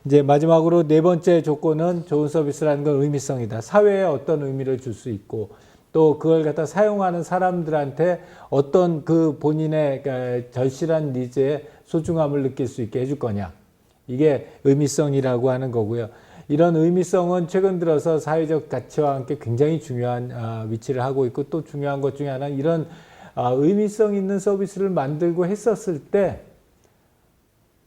이제 마지막으로 네 번째 조건은 좋은 서비스라는 건 의미성이다. 사회에 어떤 의미를 줄 수 있고 또 그걸 갖다 사용하는 사람들한테 어떤 그 본인의 절실한 니즈에 소중함을 느낄 수 있게 해줄 거냐. 이게 의미성이라고 하는 거고요. 이런 의미성은 최근 들어서 사회적 가치와 함께 굉장히 중요한 위치를 하고 있고 또 중요한 것 중에 하나는 이런 의미성 있는 서비스를 만들고 했었을 때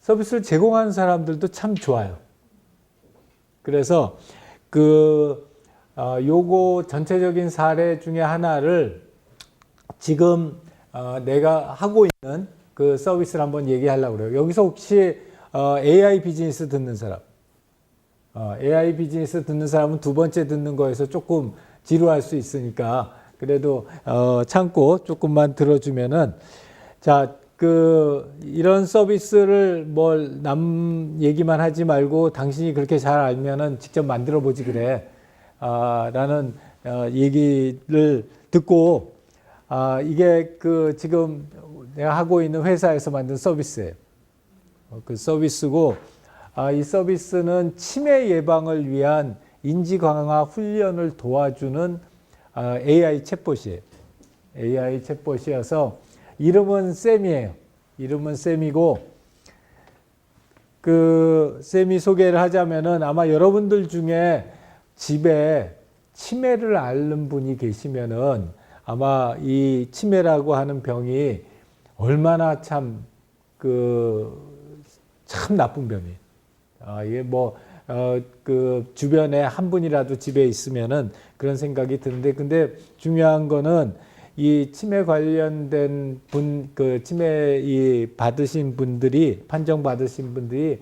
서비스를 제공하는 사람들도 참 좋아요. 그래서 요거 전체적인 사례 중에 하나를 지금 내가 하고 있는 그 서비스를 한번 얘기하려고 그래요. 여기서 혹시 AI 비즈니스 듣는 사람, AI 비즈니스 듣는 사람은 두 번째 듣는 거에서 조금 지루할 수 있으니까 그래도 참고 조금만 들어주면은 자, 이런 서비스를 남 얘기만 하지 말고 당신이 그렇게 잘 알면은 직접 만들어 보지 그래. 라는 얘기를 듣고 이게 지금 내가 하고 있는 회사에서 만든 서비스예요. 그 서비스고 이 서비스는 치매 예방을 위한 인지 강화 훈련을 도와주는 AI 챗봇이에요. AI 챗봇이어서 이름은 쌤이에요. 이름은 쌤이고 쌤이 소개를 하자면은 아마 여러분들 중에 집에 치매를 앓는 분이 계시면은 아마 이 치매라고 하는 병이 얼마나 참 나쁜 병이에요. 이게 주변에 한 분이라도 집에 있으면은 그런 생각이 드는데, 근데 중요한 거는 이 치매 관련된 치매 받으신 분들이, 판정 받으신 분들이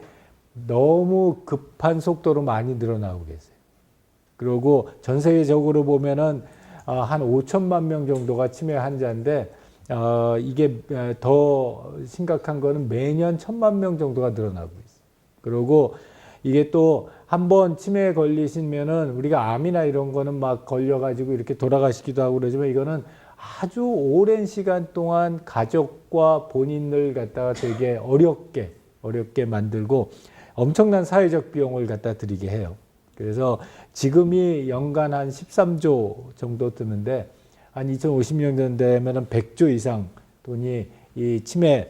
너무 급한 속도로 많이 늘어나고 계세요. 그리고 전 세계적으로 보면은 한 5천만 명 정도가 치매 환자인데, 이게 더 심각한 거는 매년 1,000만 명 정도가 늘어나고 있어요. 그리고 이게 또 한번 치매에 걸리시면은 우리가 암이나 이런 거는 막 걸려가지고 이렇게 돌아가시기도 하고 그러지만 이거는 아주 오랜 시간 동안 가족과 본인을 갖다가 되게 어렵게 만들고 엄청난 사회적 비용을 갖다 드리게 해요. 그래서 지금이 연간 한 13조 정도 드는데 한 2050년 되면은 100조 이상 돈이 이 치매를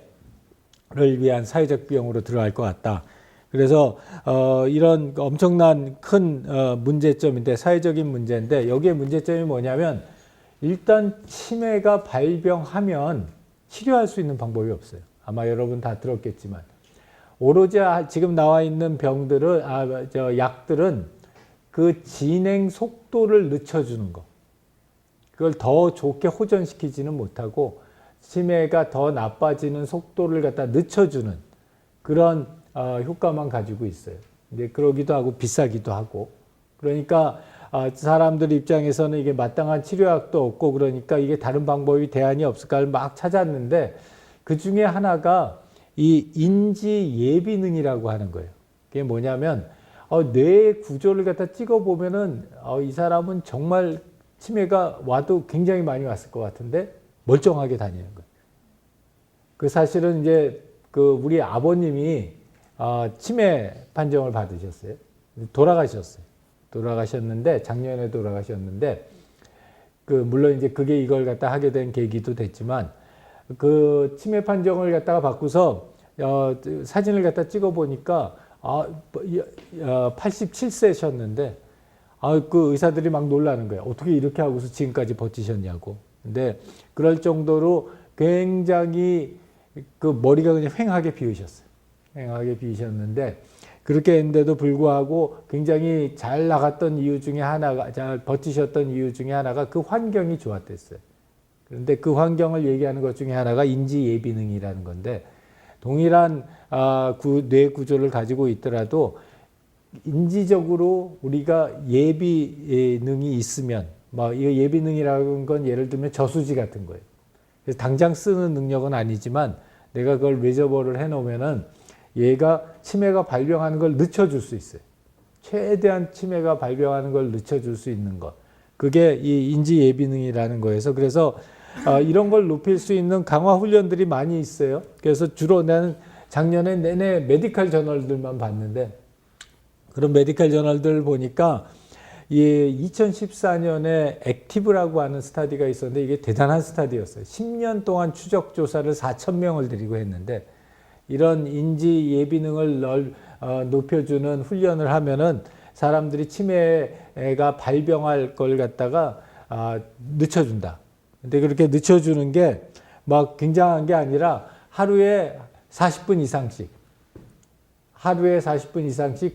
위한 사회적 비용으로 들어갈 것 같다. 그래서 이런 엄청난 큰 문제점인데, 사회적인 문제인데, 여기에 문제점이 뭐냐면 일단 치매가 발병하면 치료할 수 있는 방법이 없어요. 아마 여러분 다 들었겠지만 오로지 지금 나와 있는 약들은 그 진행 속도를 늦춰주는 거, 그걸 더 좋게 호전시키지는 못하고 치매가 더 나빠지는 속도를 갖다 늦춰주는 그런 효과만 가지고 있어요. 근데 그러기도 하고 비싸기도 하고, 그러니까 사람들 입장에서는 이게 마땅한 치료약도 없고 그러니까 이게 다른 방법이 대안이 없을까를 막 찾았는데 그 중에 하나가 이 인지 예비능이라고 하는 거예요. 그게 뭐냐면 뇌의 구조를 갖다 찍어보면은 이 사람은 정말 치매가 와도 굉장히 많이 왔을 것 같은데 멀쩡하게 다니는 거예요. 그 사실은 이제 우리 아버님이 치매 판정을 받으셨어요. 돌아가셨는데 작년에 돌아가셨는데 물론 이제 그게 이걸 갖다 하게 된 계기도 됐지만 그 치매 판정을 갖다가 받고서 사진을 갖다 찍어 보니까 87세셨는데 그 의사들이 막 놀라는 거예요. 어떻게 이렇게 하고서 지금까지 버티셨냐고. 근데 그럴 정도로 굉장히 머리가 그냥 휑하게 비으셨어요. 휑하게 비으셨는데 그렇게 했는데도 불구하고 굉장히 잘 나갔던 이유 중에 하나가, 잘 버티셨던 이유 중에 하나가 그 환경이 좋았댔어요. 그런데 그 환경을 얘기하는 것 중에 하나가 인지 예비능이라는 건데, 동일한 뇌 구조를 가지고 있더라도 인지적으로 우리가 예비능이 있으면, 이 예비능이라는 건 예를 들면 저수지 같은 거예요. 그래서 당장 쓰는 능력은 아니지만 내가 그걸 레저버를 해놓으면은 얘가 치매가 발병하는 걸 늦춰줄 수 있어요. 최대한 치매가 발병하는 걸 늦춰줄 수 있는 것. 그게 이 인지 예비능이라는 거여서, 그래서 이런 걸 높일 수 있는 강화 훈련들이 많이 있어요. 그래서 주로 나는 작년에 내내 메디컬 저널들만 봤는데 그런 메디컬 저널들 보니까 이 2014년에 액티브라고 하는 스터디가 있었는데 이게 대단한 스터디였어요. 10년 동안 추적 조사를 4,000명을 들이고 했는데 이런 인지 예비능을 높여주는 훈련을 하면은 사람들이 치매가 발병할 걸 갖다가 늦춰준다. 근데 그렇게 늦춰주는 게 막 굉장한 게 아니라 하루에 40분 이상씩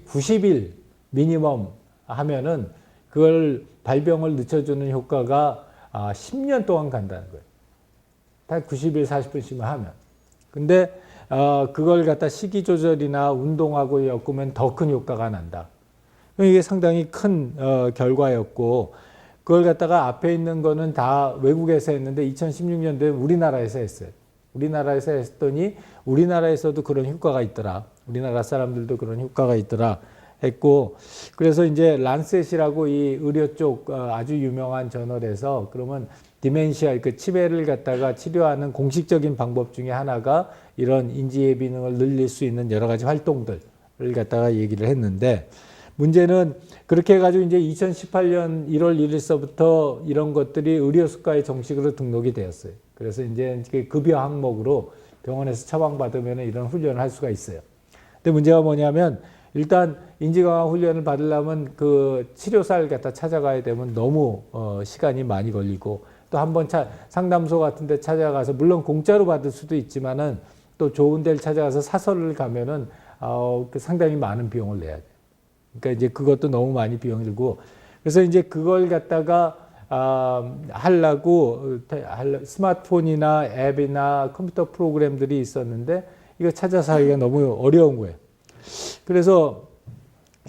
90일 미니멈 하면은 그걸 발병을 늦춰주는 효과가 10년 동안 간다는 거예요. 다 90일 40분씩만 하면. 근데 그걸 갖다 식이 조절이나 운동하고 엮으면 더 큰 효과가 난다. 이게 상당히 큰 결과였고 그걸 갖다가 앞에 있는 거는 다 외국에서 했는데 2016년도에 우리나라에서 했어요. 우리나라에서 했더니 우리나라에서도 그런 효과가 있더라. 우리나라 사람들도 그런 효과가 있더라 했고 그래서 이제 란셋이라고 이 의료 쪽 아주 유명한 저널에서 그러면 디멘시아 그 치매를 갖다가 치료하는 공식적인 방법 중에 하나가 이런 인지예비능을 늘릴 수 있는 여러 가지 활동들을 갖다가 얘기를 했는데 문제는 그렇게 해가지고 이제 2018년 1월 1일서부터 이런 것들이 의료수가에 정식으로 등록이 되었어요. 그래서 이제 급여 항목으로 병원에서 처방받으면 이런 훈련을 할 수가 있어요. 근데 문제가 뭐냐면 일단 인지강화 훈련을 받으려면 그 치료사를 갖다 찾아가야 되면 너무 시간이 많이 걸리고 또 한번 상담소 같은 데 찾아가서 물론 공짜로 받을 수도 있지만은 또 좋은 데를 찾아가서 사설을 가면은 상당히 많은 비용을 내야 돼요. 그러니까 이제 그것도 너무 많이 비용이 들고 그래서 이제 그걸 갖다가 하려고 스마트폰이나 앱이나 컴퓨터 프로그램들이 있었는데 이거 찾아서 하기가 너무 어려운 거예요. 그래서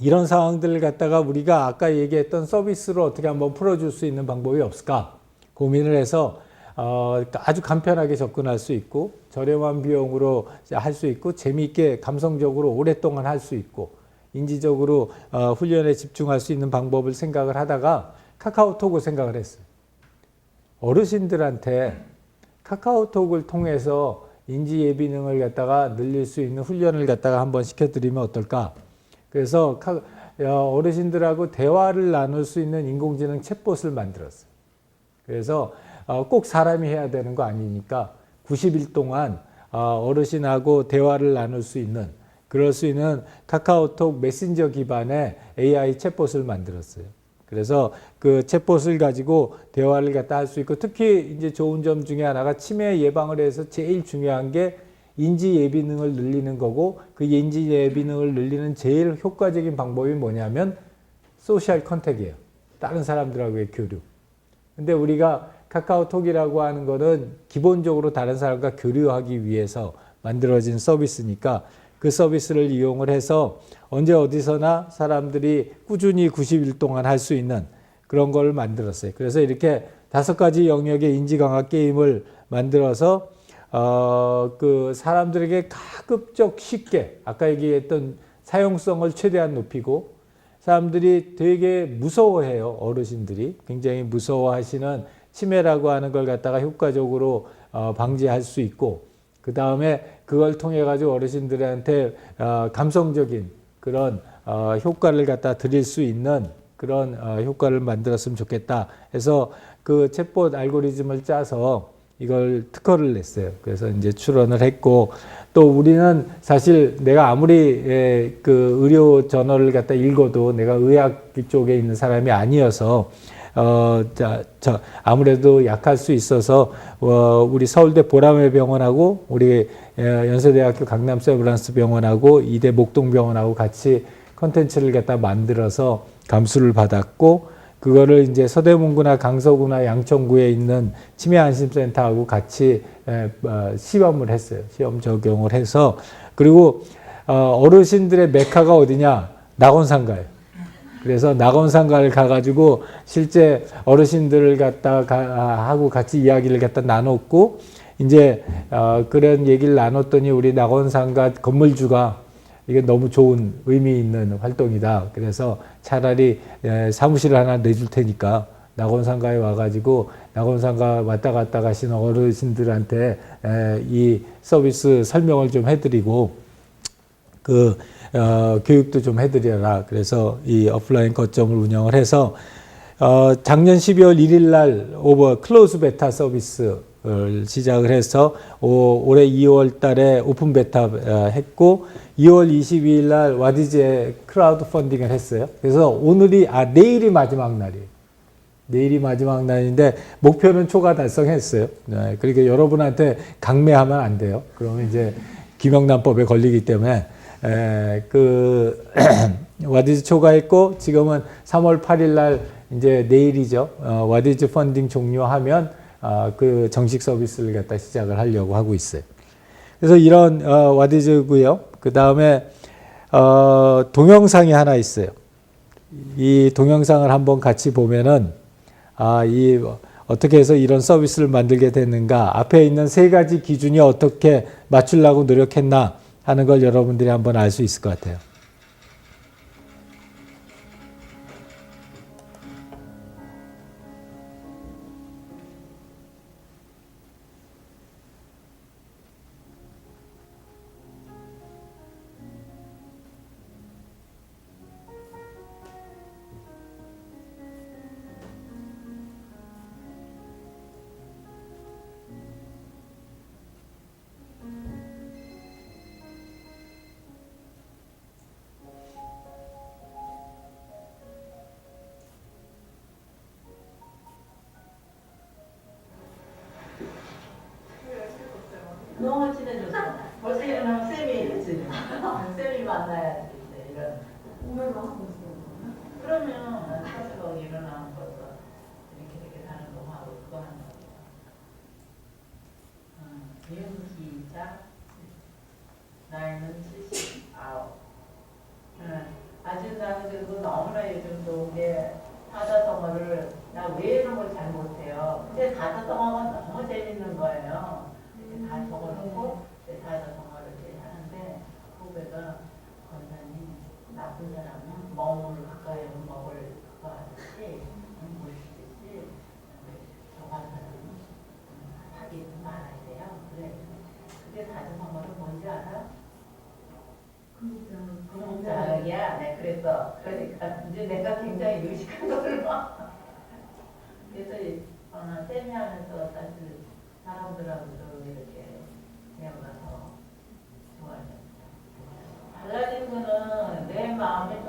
이런 상황들을 갖다가 우리가 아까 얘기했던 서비스로 어떻게 한번 풀어줄 수 있는 방법이 없을까 고민을 해서 아주 간편하게 접근할 수 있고 저렴한 비용으로 할 수 있고 재미있게 감성적으로 오랫동안 할 수 있고 인지적으로 훈련에 집중할 수 있는 방법을 생각을 하다가 카카오톡을 생각을 했어요. 어르신들한테 카카오톡을 통해서 인지 예비능을 갖다가 늘릴 수 있는 훈련을 갖다가 한번 시켜드리면 어떨까? 그래서 어르신들하고 대화를 나눌 수 있는 인공지능 챗봇을 만들었어요. 그래서 꼭 사람이 해야 되는 거 아니니까 90일 동안 어르신하고 대화를 나눌 수 있는 그럴 수 있는 카카오톡 메신저 기반의 AI 챗봇을 만들었어요. 그래서 그 챗봇을 가지고 대화를 갖다 할 수 있고 특히 이제 좋은 점 중에 하나가 치매 예방을 해서 제일 중요한 게 인지 예비능을 늘리는 거고 그 인지 예비능을 늘리는 제일 효과적인 방법이 뭐냐면 소셜 컨택이에요. 다른 사람들하고의 교류. 근데 우리가 카카오톡이라고 하는 거는 기본적으로 다른 사람과 교류하기 위해서 만들어진 서비스니까 그 서비스를 이용을 해서 언제 어디서나 사람들이 꾸준히 90일 동안 할 수 있는 그런 걸 만들었어요. 그래서 이렇게 5가지 영역의 인지강화 게임을 만들어서 그 사람들에게 가급적 쉽게 아까 얘기했던 사용성을 최대한 높이고 사람들이 되게 무서워해요. 어르신들이 굉장히 무서워하시는 치매라고 하는 걸 갖다가 효과적으로 방지할 수 있고 그 다음에 그걸 통해 가지고 어르신들한테 감성적인 그런 효과를 갖다 드릴 수 있는 그런 효과를 만들었으면 좋겠다 해서 그 챗봇 알고리즘을 짜서 이걸 특허를 냈어요. 그래서 이제 출원을 했고 또 우리는 사실 내가 아무리 그 의료 저널을 갖다 읽어도 내가 의학 쪽에 있는 사람이 아니어서 아무래도 약할 수 있어서 우리 서울대 보라매 병원하고 우리 연세대학교 강남 세브란스 병원하고 이대 목동병원하고 같이 컨텐츠를 갖다 만들어서 감수를 받았고 그거를 이제 서대문구나 강서구나 양천구에 있는 치매안심센터하고 같이 시험을 했어요. 시험 적용을 해서 그리고 어르신들의 메카가 어디냐? 낙원상가예요. 그래서 낙원상가를 가가지고 실제 어르신들을 갖다가 하고 같이 이야기를 갖다 나눴고 이제 그런 얘기를 나눴더니 우리 낙원상가 건물주가 이게 너무 좋은 의미 있는 활동이다. 그래서 차라리 사무실을 하나 내줄 테니까 낙원상가에 와가지고 낙원상가 왔다 갔다 가시는 어르신들한테 이 서비스 설명을 좀 해드리고 교육도 좀 해드려라. 그래서 이 오프라인 거점을 운영을 해서 작년 12월 1일 날 클로즈 베타 서비스를 시작을 해서 올해 2월 달에 오픈 베타 했고 2월 22일 날 와디즈에 크라우드 펀딩을 했어요. 그래서 내일이 마지막 날이에요. 내일이 마지막 날인데 목표는 초과 달성했어요. 네, 그러니까 여러분한테 강매하면 안 돼요. 그러면 이제 김영란법에 걸리기 때문에 와디즈 초과했고 지금은 3월 8일 날 이제 내일이죠. 와디즈 펀딩 종료하면 그 정식 서비스를 갖다 시작을 하려고 하고 있어요. 그래서 이런 와디즈고요. 그 다음에 동영상이 하나 있어요. 이 동영상을 한번 같이 보면은 어떻게 해서 이런 서비스를 만들게 됐는가, 앞에 있는 세 가지 기준이 어떻게 맞추려고 노력했나 하는 걸 여러분들이 한번 알 수 있을 것 같아요. 너무 친해졌어. 벌써 일어나면 쌤이 있지. 쌤이 만나야지. 이제 이런. 오늘도 하고 있어요. 그러면 사수가 일어나면 벌써 이렇게 가는 거 하고 그거 하는 거. 윤기자. 나이는 79. 아주 나는 그리고 너무나 요즘도 이게 사자성어를 나 외우는 걸 잘 못해요. 근데 사자성어가 너무 재밌는 거예요. 다 적어놓고 사자성어를 하는데 후배가 권사님 나쁜 사람은 먹물 가까이 오면 먹을 거 아저씨 물시듯이 저간 사람은 하기 좀 말아야 돼요. 그래. 그게 사자성어는 뭔지 알아? 금목자야. 네, 그랬어. 그러니까 이제 내가 굉장히 유식한 걸 봐. 그래서 쌤이 하면서 사실 사람들하고도 이렇게 배워가서 좋아했어요. 달라진 거는 내 마음이 좀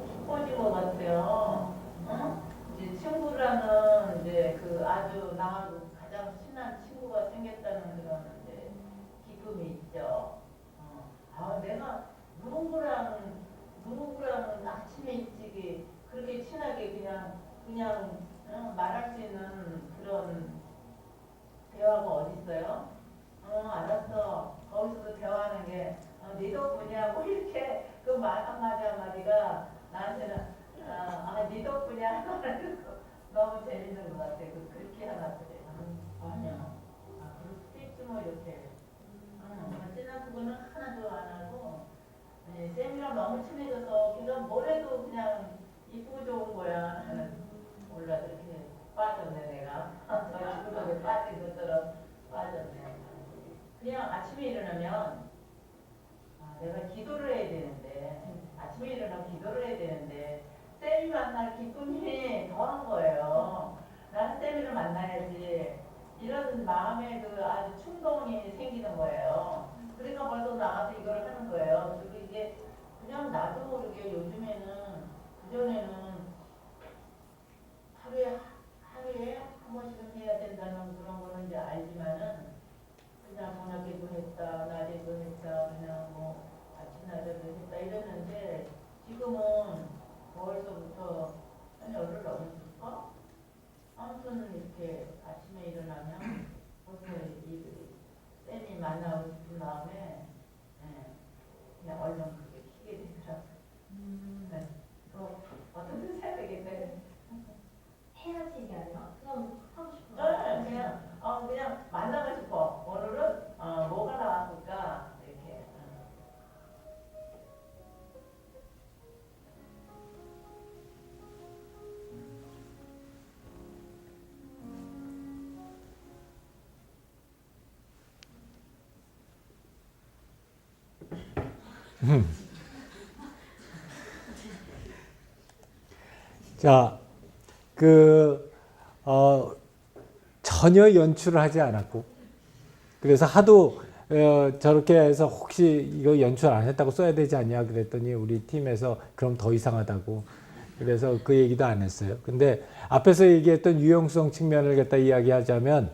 깊어진 것 같아요. 이제 친구라는 이제 그 아주 나하고 가장 친한 친구가 생겼다는 그런 이제 기쁨이 있죠. 내가 누구랑 아침에 일찍이 그렇게 친하게 그냥 말할 수 있는 그런 대화가 어디 있어요? 알았어. 거기서도 대화하는 게 네 덕분이야. 뭐 이렇게 그 말 한마디가 나한테는 네 덕분이야. 너무 재밌는 것 같아. 그렇게 하나 그래. 아니야. 그럴 수도 있지 뭐 이렇게. 진짜 그거는 하나도 안 하고 쌤이랑 너무 친해져서 걔가 뭐래도 그냥 이쁘고 좋은 거야. 몰라 이렇게 빠졌네 내가. 구석에 빠진 것처럼 빠졌네. 그냥 아침에 일어나면 내가 기도를 해야 되는데 아침에 일어나면 기도를 해야 되는데 쌤이 만날 기쁨이 더한 거예요. 난 쌤이를 만나야지. 이런 마음에 아주 충동이 생기는 거예요. 그러니까 벌써 나가서 이걸 하는 거예요. 그리고 이게 그냥 나도 모르게 요즘에는 그전에는 하루에 한 번씩은 해야 된다는 그런 거는 이제 알지만은 그냥 저녁에도 했다, 낮에도 했다, 그냥 뭐 아침 낮에도 했다 이랬는데 지금은 벌써부터 한 열흘 넘었을까? 아무튼 이렇게 아침에 일어나면 벌써 이 쌤이 만나고 싶은 마음에 그냥 얼른 그렇게 키게 되더라고요. 네. 또 어떤 생각인데 해야지 이게 아니라 그냥 하고 싶은 거. 그냥 만나고 싶어. 오늘은 뭐가 나왔을까 이렇게. 자, 전혀 연출을 하지 않았고, 그래서 하도 저렇게 해서 혹시 이거 연출 안 했다고 써야 되지 않냐 그랬더니 우리 팀에서 그럼 더 이상하다고. 그래서 그 얘기도 안 했어요. 근데 앞에서 얘기했던 유용성 측면을 갖다 이야기하자면,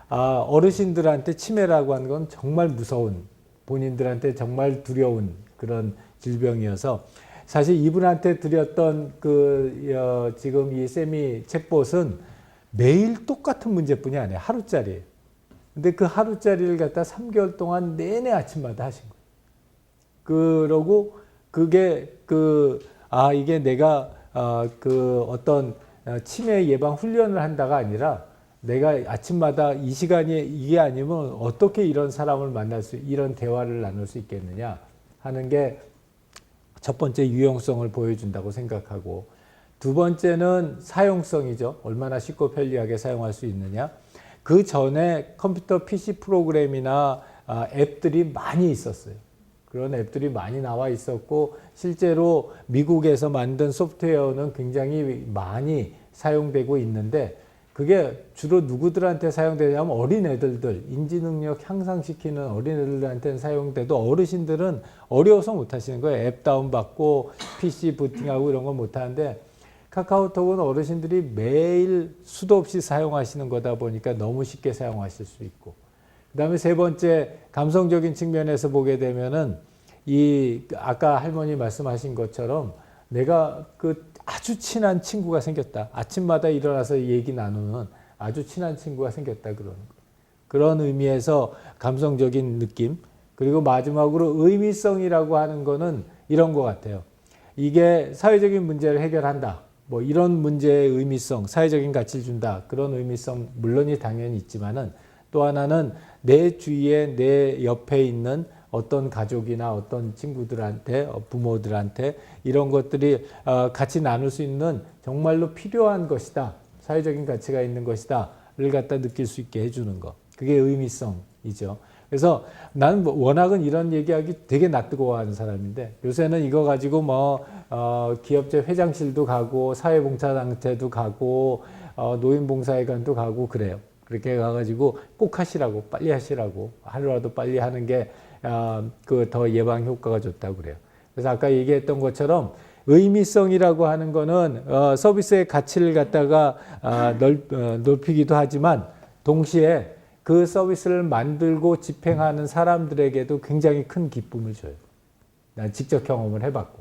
어르신들한테 치매라고 하는 건 정말 무서운, 본인들한테 정말 두려운 그런 질병이어서 사실 이분한테 드렸던 지금 이 세미 챗봇은 매일 똑같은 문제뿐이 아니에요. 하루짜리예요. 근데 그 하루짜리를 갖다 3개월 동안 내내 아침마다 하신 거예요. 그러고 그게 이게 내가 어떤 치매 예방 훈련을 한다가 아니라 내가 아침마다 이 시간이 이게 아니면 어떻게 이런 사람을 이런 대화를 나눌 수 있겠느냐 하는 게 첫 번째 유용성을 보여준다고 생각하고, 두 번째는 사용성이죠. 얼마나 쉽고 편리하게 사용할 수 있느냐. 그 전에 컴퓨터 PC 프로그램이나 앱들이 많이 있었어요. 그런 앱들이 많이 나와 있었고, 실제로 미국에서 만든 소프트웨어는 굉장히 많이 사용되고 있는데, 그게 주로 누구들한테 사용되냐면 어린애들들, 인지능력 향상시키는 어린애들한테는 사용돼도 어르신들은 어려워서 못 하시는 거예요. 앱 다운받고 PC 부팅하고 이런 건 못 하는데, 카카오톡은 어르신들이 매일 수도 없이 사용하시는 거다 보니까 너무 쉽게 사용하실 수 있고, 그 다음에 세 번째 감성적인 측면에서 보게 되면은 아까 할머니 말씀하신 것처럼 내가 아주 친한 친구가 생겼다. 아침마다 일어나서 얘기 나누는 아주 친한 친구가 생겼다. 그런 의미에서 감성적인 느낌. 그리고 마지막으로 의미성이라고 하는 거는 이런 것 같아요. 이게 사회적인 문제를 해결한다. 뭐 이런 문제의 의미성, 사회적인 가치를 준다. 그런 의미성 물론이 당연히 있지만은, 또 하나는 내 주위에 내 옆에 있는 어떤 가족이나 어떤 친구들한테, 부모들한테 이런 것들이 같이 나눌 수 있는 정말로 필요한 것이다. 사회적인 가치가 있는 것이다를 갖다 느낄 수 있게 해주는 것. 그게 의미성이죠. 그래서 나는 워낙은 이런 얘기하기 되게 낯뜨거워하는 사람인데, 요새는 이거 가지고 기업체 회장실도 가고 사회봉사단체도 가고 노인봉사회관도 가고 그래요. 그렇게 가가지고 꼭 하시라고, 빨리 하시라고, 하루라도 빨리 하는 게 더 예방 효과가 좋다고 그래요. 그래서 아까 얘기했던 것처럼 의미성이라고 하는 거는 서비스의 가치를 갖다가 넓히기도 하지만, 동시에 그 서비스를 만들고 집행하는 사람들에게도 굉장히 큰 기쁨을 줘요. 난 직접 경험을 해봤고.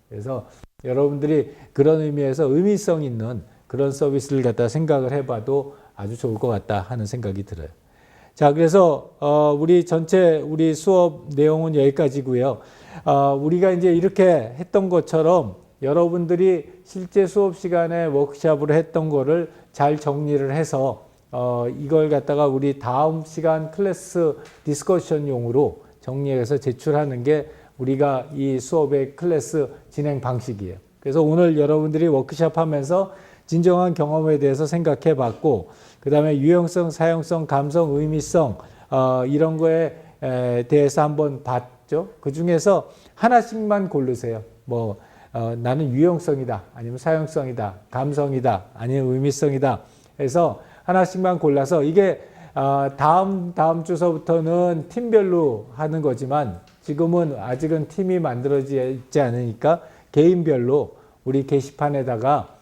그래서 여러분들이 그런 의미에서 의미성 있는 그런 서비스를 갖다 생각을 해봐도 아주 좋을 것 같다 하는 생각이 들어요. 자, 그래서 우리 수업 내용은 여기까지고요. 우리가 이제 이렇게 했던 것처럼 여러분들이 실제 수업 시간에 워크숍으로 했던 거를 잘 정리를 해서 이걸 갖다가 우리 다음 시간 클래스 디스커션용으로 정리해서 제출하는 게 우리가 이 수업의 클래스 진행 방식이에요. 그래서 오늘 여러분들이 워크숍 하면서 진정한 경험에 대해서 생각해 봤고, 그 다음에 유용성, 사용성, 감성, 의미성 이런 거에 대해서 한번 봤죠. 그 중에서 하나씩만 고르세요. 나는 유용성이다, 아니면 사용성이다, 감성이다, 아니면 의미성이다 해서 하나씩만 골라서, 이게 다음 주서부터는 팀별로 하는 거지만 지금은 아직은 팀이 만들어지지 않으니까 개인별로 우리 게시판에다가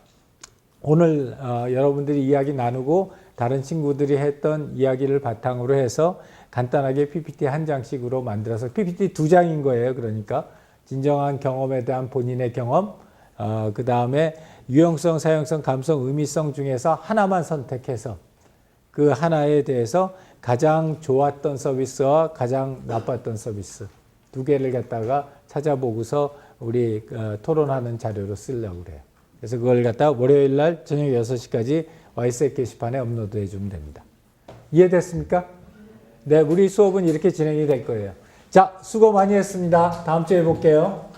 오늘 여러분들이 이야기 나누고 다른 친구들이 했던 이야기를 바탕으로 해서 간단하게 PPT 한 장씩으로 만들어서, PPT 2장인 거예요. 그러니까 진정한 경험에 대한 본인의 경험, 그 다음에 유용성, 사용성, 감성, 의미성 중에서 하나만 선택해서 그 하나에 대해서 가장 좋았던 서비스와 가장 나빴던 서비스 두 개를 갖다가 찾아보고서 우리 토론하는 자료로 쓰려고 그래요. 그래서 그걸 갖다가 월요일 날 저녁 6시까지 와이셋 게시판에 업로드 해주면 됩니다. 이해됐습니까? 네, 우리 수업은 이렇게 진행이 될 거예요. 자, 수고 많이 했습니다. 다음 주에 볼게요.